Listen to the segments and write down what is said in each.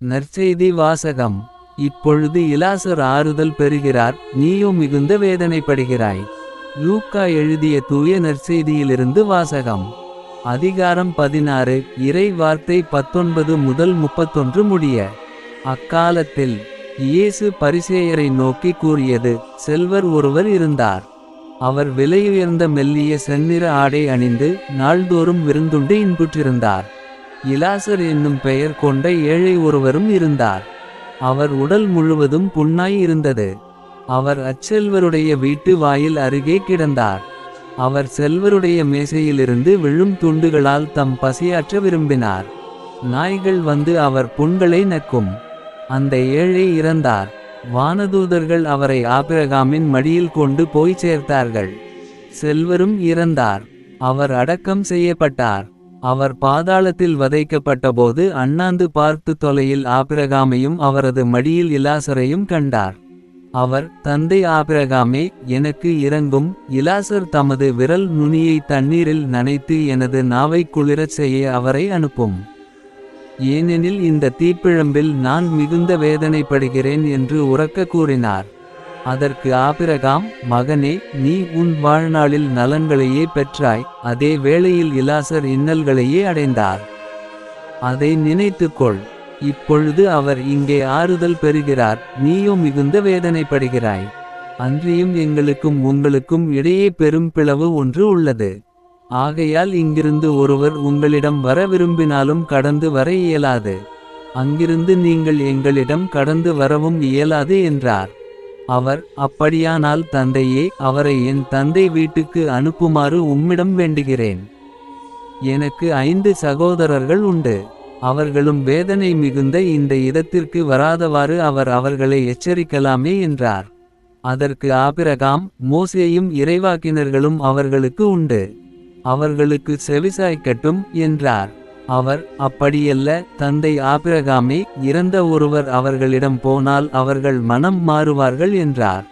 நற்செய்தி வாசகம். இப்பொழுது இலாசர் ஆறுதல் பெறுகிறார், நீயோ மிகுந்த வேதனைப்படுகிறாய். லூக்கா எழுதிய தூய நற்செய்தியிலிருந்து வாசகம். அதிகாரம் 16, இறை வார்த்தை 19 முதல் 31 முடிய. அக்காலத்தில் இயேசு பரிசேயரை நோக்கி கூறியது. செல்வர் ஒருவர் இருந்தார். அவர் விலையுயர்ந்த மெல்லிய செந்நிற ஆடை அணிந்து நாள்தோறும் விருந்துண்டு இன்புற்றிருந்தார். இலாசர் என்னும் பெயர் கொண்ட ஏழை ஒருவரும் இருந்தார். அவர் உடல் முழுவதும் புண்ணாய் இருந்தது. அவர் அச்செல்வருடைய வீட்டு வாயில் அருகே கிடந்தார். அவர் செல்வருடைய மேசையிலிருந்து விழும் துண்டுகளால் தம் பசியாற்ற விரும்பினார். நாய்கள் வந்து அவர் புண்களை நக்கும். அந்த ஏழை இறந்தார். வானதூதர்கள் அவரை ஆபிரகாமின் மடியில் கொண்டு போய் சேர்த்தார்கள். செல்வரும் இறந்தார். அவர் அடக்கம் செய்யப்பட்டார். அவர் பாதாளத்தில் வதைக்கப்பட்டபோது அண்ணாந்து பார்த்து தொலையில் ஆபிரகாமையும் அவரது மடியில் இலாசரையும் கண்டார். அவர், தந்தை ஆபிரகாமே, எனக்கு இரங்கும். இலாசர் தமது விரல் நுனியை தண்ணீரில் நனைத்து எனது நாவை குளிரச் செய்ய அவரை அனுப்பும். ஏனெனில் இந்த தீப்பிழம்பில் நான் மிகுந்த வேதனைப்படுகிறேன் என்று உரக்க கூறினார். அதற்கு ஆபிரகாம், மகனே, நீ உன் வாழ்நாளில் நலன்களையே பெற்றாய், அதே வேளையில் இலாசர் இன்னல்களையே அடைந்தார். அதை நினைத்துக்கொள். இப்பொழுது அவர் இங்கே ஆறுதல் பெறுகிறார், நீயோ மிகுந்த வேதனைப்படுகிறாய். அன்றியும் எங்களுக்கும் உங்களுக்கும் இடையே பெரும் பிளவு ஒன்று உள்ளது. ஆகையால் இங்கிருந்து ஒருவர் உங்களிடம் வர விரும்பினாலும் கடந்து வர இயலாது. அங்கிருந்து நீங்கள் எங்களிடம் கடந்து வரவும் இயலாது என்றார். அவர், அப்படியானால் தந்தையே, அவரை என் தந்தை வீட்டுக்கு அனுப்புமாறு உம்மிடம் வேண்டுகிறேன். எனக்கு 5 சகோதரர்கள் உண்டு. அவர்களும் வேதனை மிகுந்த இந்த இடத்திற்கு வராதவாறு அவர் அவர்களை எச்சரிக்கலாமே என்றார். அதற்கு ஆபிரகாம், மோசேயும் இறைவாக்கினர்களும் அவர்களுக்கு உண்டு. அவர்களுக்கு செவிசாய்க்கட்டும் என்றார். அவர், அப்படியல்ல தந்தை ஆபிரகாமே, இறந்த ஒருவர் அவர்களிடம் போனால் அவர்கள் மனம் மாறுவார்கள் என்றார்.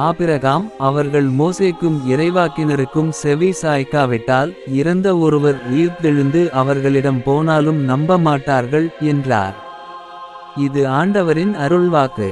ஆபிரகாம், அவர்கள் மோசேக்கும் இறைவாக்கினருக்கும் செவி சாய்க்காவிட்டால் இறந்த ஒருவர் உயிர்த்தெழுந்து அவர்களிடம் போனாலும் நம்ப மாட்டார்கள் என்றார். இது ஆண்டவரின் அருள்வாக்கு.